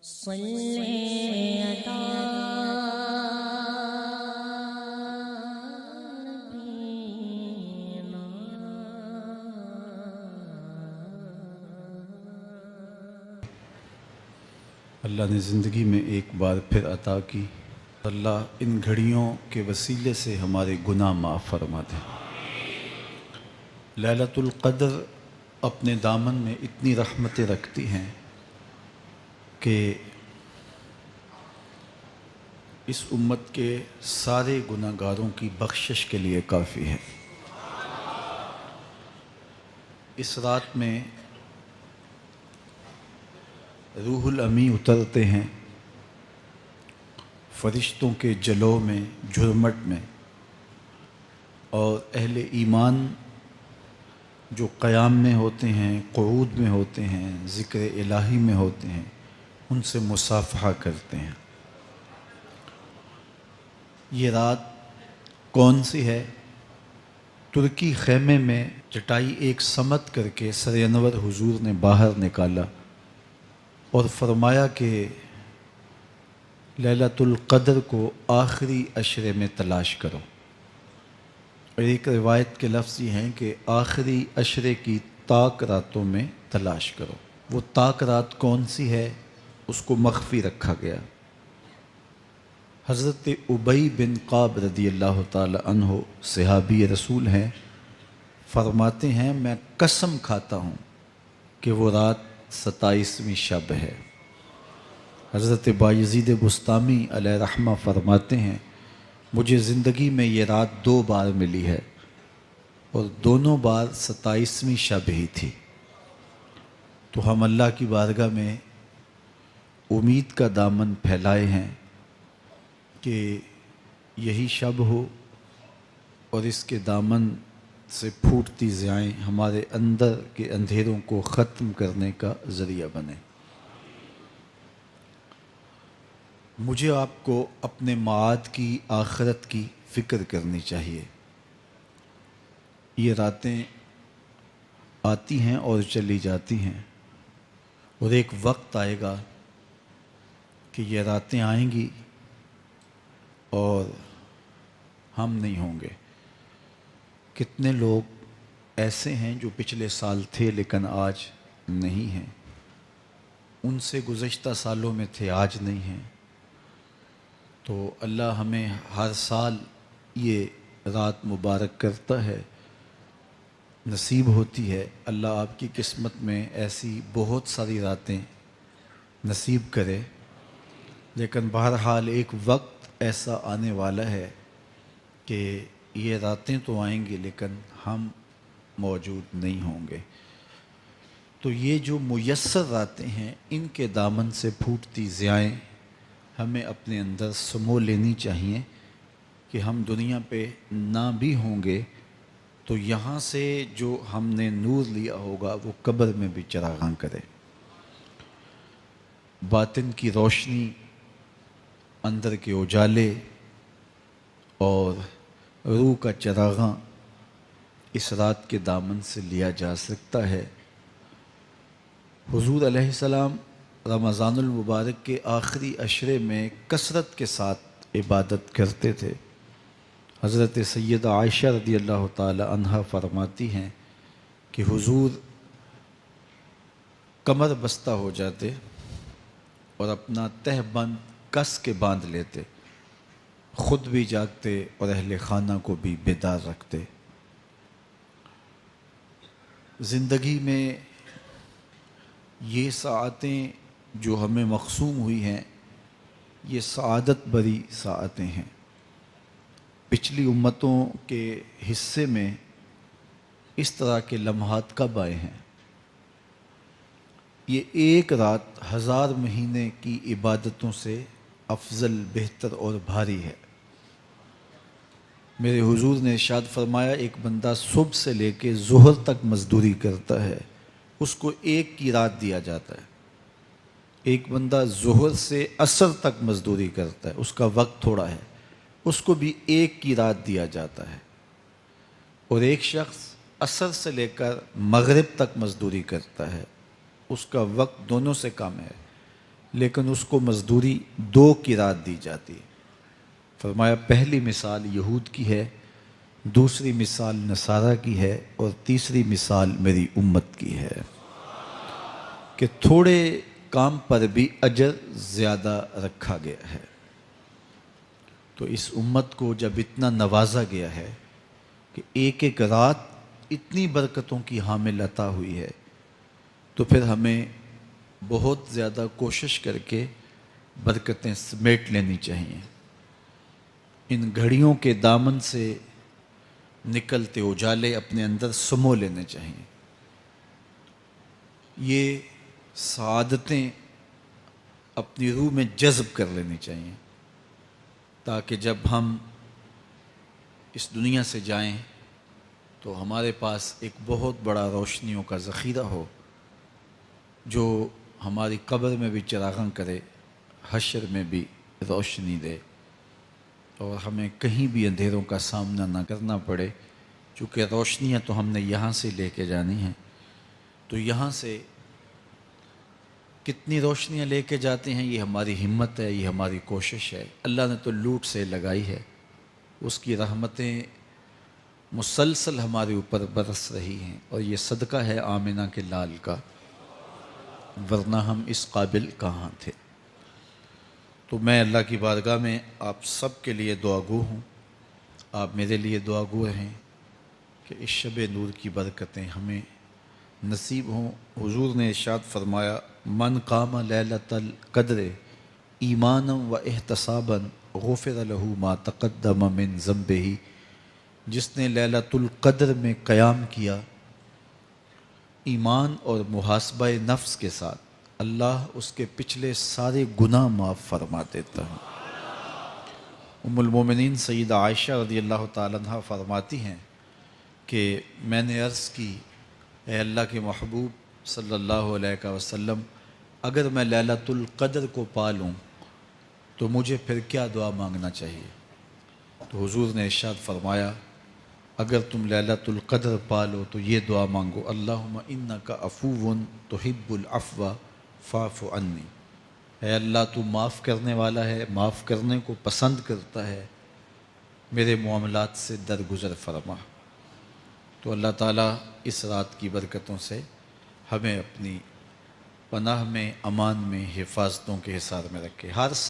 صلی اللہ نے زندگی میں ایک بار پھر عطا کی۔ اللہ ان گھڑیوں کے وسیلے سے ہمارے گناہ معاف فرما دے۔ لیلۃ القدر اپنے دامن میں اتنی رحمتیں رکھتی ہیں کہ اس امت کے سارے گناہ گاروں کی بخشش کے لیے کافی ہے۔ اس رات میں روح الامی اترتے ہیں فرشتوں کے جلو میں، جھرمٹ میں، اور اہل ایمان جو قیام میں ہوتے ہیں، قعود میں ہوتے ہیں، ذکر الہی میں ہوتے ہیں، ان سے مصافحہ کرتے ہیں۔ یہ رات کون سی ہے؟ ترکی خیمے میں چٹائی ایک سمت کر کے سر انور حضور نے باہر نکالا اور فرمایا کہ لیلۃ القدر کو آخری عشرے میں تلاش کرو۔ اور ایک روایت کے لفظ یہ ہیں کہ آخری عشرے کی تاک راتوں میں تلاش کرو۔ وہ تاک رات کون سی ہے؟ اس کو مخفی رکھا گیا۔ حضرت ابی بن قعب رضی اللہ تعالی عنہ صحابی رسول ہیں، فرماتے ہیں میں قسم کھاتا ہوں کہ وہ رات 27ویں شب ہے۔ حضرت بایزید بسطامی علیہ رحمہ فرماتے ہیں مجھے زندگی میں یہ رات 2 بار ملی ہے اور دونوں بار 27ویں شب ہی تھی۔ تو ہم اللہ کی بارگاہ میں امید کا دامن پھیلائے ہیں کہ یہی شب ہو اور اس کے دامن سے پھوٹتی ضیائیں ہمارے اندر کے اندھیروں کو ختم کرنے کا ذریعہ بنے۔ مجھے آپ کو اپنے معاد کی، آخرت کی فکر کرنی چاہیے۔ یہ راتیں آتی ہیں اور چلی جاتی ہیں، اور ایک وقت آئے گا کہ یہ راتیں آئیں گی اور ہم نہیں ہوں گے۔ کتنے لوگ ایسے ہیں جو پچھلے سال تھے لیکن آج نہیں ہیں، ان سے گزشتہ سالوں میں تھے آج نہیں ہیں۔ تو اللہ ہمیں ہر سال یہ رات مبارک کرتا ہے، نصیب ہوتی ہے۔ اللہ آپ کی قسمت میں ایسی بہت ساری راتیں نصیب کرے، لیکن بہرحال ایک وقت ایسا آنے والا ہے کہ یہ راتیں تو آئیں گی لیکن ہم موجود نہیں ہوں گے۔ تو یہ جو میسر راتیں ہیں ان کے دامن سے پھوٹتی ضیائیں ہمیں اپنے اندر سمو لینی چاہیے کہ ہم دنیا پہ نہ بھی ہوں گے تو یہاں سے جو ہم نے نور لیا ہوگا وہ قبر میں بھی چراغاں کرے۔ باطن کی روشنی، اندر کے اجالے اور روح کا چراغاں اس رات کے دامن سے لیا جا سکتا ہے۔ حضور علیہ السلام رمضان المبارک کے آخری عشرے میں کثرت کے ساتھ عبادت کرتے تھے۔ حضرت سیدہ عائشہ رضی اللہ تعالی عنہا فرماتی ہیں کہ حضور کمر بستہ ہو جاتے اور اپنا تہ بند کس کے باندھ لیتے، خود بھی جاگتے اور اہل خانہ کو بھی بیدار رکھتے۔ زندگی میں یہ ساعتیں جو ہمیں مقسوم ہوئی ہیں یہ سعادت بری ساعتیں ہیں۔ پچھلی امتوں کے حصے میں اس طرح کے لمحات کب آئے ہیں؟ یہ ایک رات 1000 مہینے کی عبادتوں سے افضل، بہتر اور بھاری ہے۔ میرے حضور نے ارشاد فرمایا ایک بندہ صبح سے لے کے ظہر تک مزدوری کرتا ہے، اس کو ایک کی رات دیا جاتا ہے۔ ایک بندہ ظہر سے عصر تک مزدوری کرتا ہے، اس کا وقت تھوڑا ہے، اس کو بھی ایک کی رات دیا جاتا ہے۔ اور ایک شخص عصر سے لے کر مغرب تک مزدوری کرتا ہے، اس کا وقت دونوں سے کم ہے، لیکن اس کو مزدوری 2 کی رات دی جاتی ہے۔ فرمایا پہلی مثال یہود کی ہے، دوسری مثال نصارہ کی ہے، اور تیسری مثال میری امت کی ہے کہ تھوڑے کام پر بھی اجر زیادہ رکھا گیا ہے۔ تو اس امت کو جب اتنا نوازا گیا ہے کہ ایک ایک رات اتنی برکتوں کی حامل عطا ہوئی ہے، تو پھر ہمیں بہت زیادہ کوشش کر کے برکتیں سمیٹ لینی چاہیے۔ ان گھڑیوں کے دامن سے نکلتے اجالے اپنے اندر سمو لینے چاہیے۔ یہ سعادتیں اپنی روح میں جذب کر لینی چاہیے، تاکہ جب ہم اس دنیا سے جائیں تو ہمارے پاس ایک بہت بڑا روشنیوں کا ذخیرہ ہو، جو ہماری قبر میں بھی چراغاں کرے، حشر میں بھی روشنی دے، اور ہمیں کہیں بھی اندھیروں کا سامنا نہ کرنا پڑے، چونکہ روشنیاں تو ہم نے یہاں سے لے کے جانی ہیں۔ تو یہاں سے کتنی روشنیاں لے کے جاتے ہیں، یہ ہماری ہمت ہے، یہ ہماری کوشش ہے۔ اللہ نے تو لوٹ سے لگائی ہے، اس کی رحمتیں مسلسل ہمارے اوپر برس رہی ہیں، اور یہ صدقہ ہے آمنہ کے لال کا، ورنہ ہم اس قابل کہاں تھے۔ تو میں اللہ کی بارگاہ میں آپ سب کے لیے دعا گو ہوں، آپ میرے لیے دعا گو رہیں کہ اس شب نور کی برکتیں ہمیں نصیب ہوں۔ حضور نے ارشاد فرمایا من قام لیلۃ القدر ایمانا و احتسابا غفر له ما تقدم من ذنبہ، جس نے لیلۃ القدر میں قیام کیا ایمان اور محاسبہ نفس کے ساتھ، اللہ اس کے پچھلے سارے گناہ معاف فرما دیتا ہے۔ ام المومنین سیدہ عائشہ رضی اللہ تعالیٰ عنہ فرماتی ہیں کہ میں نے عرض کی اے اللہ کے محبوب صلی اللہ علیہ وسلم، اگر میں لیلۃ القدر کو پا لوں تو مجھے پھر کیا دعا مانگنا چاہیے؟ تو حضور نے ارشاد فرمایا اگر تم لیلۃ القدر پا لو تو یہ دعا مانگو اللہم انک عفو تحب العفو فاعف عنی، اے اللہ تو معاف کرنے والا ہے، معاف کرنے کو پسند کرتا ہے، میرے معاملات سے درگزر فرما۔ تو اللہ تعالیٰ اس رات کی برکتوں سے ہمیں اپنی پناہ میں، امان میں، حفاظتوں کے حصار میں رکھے۔ ہر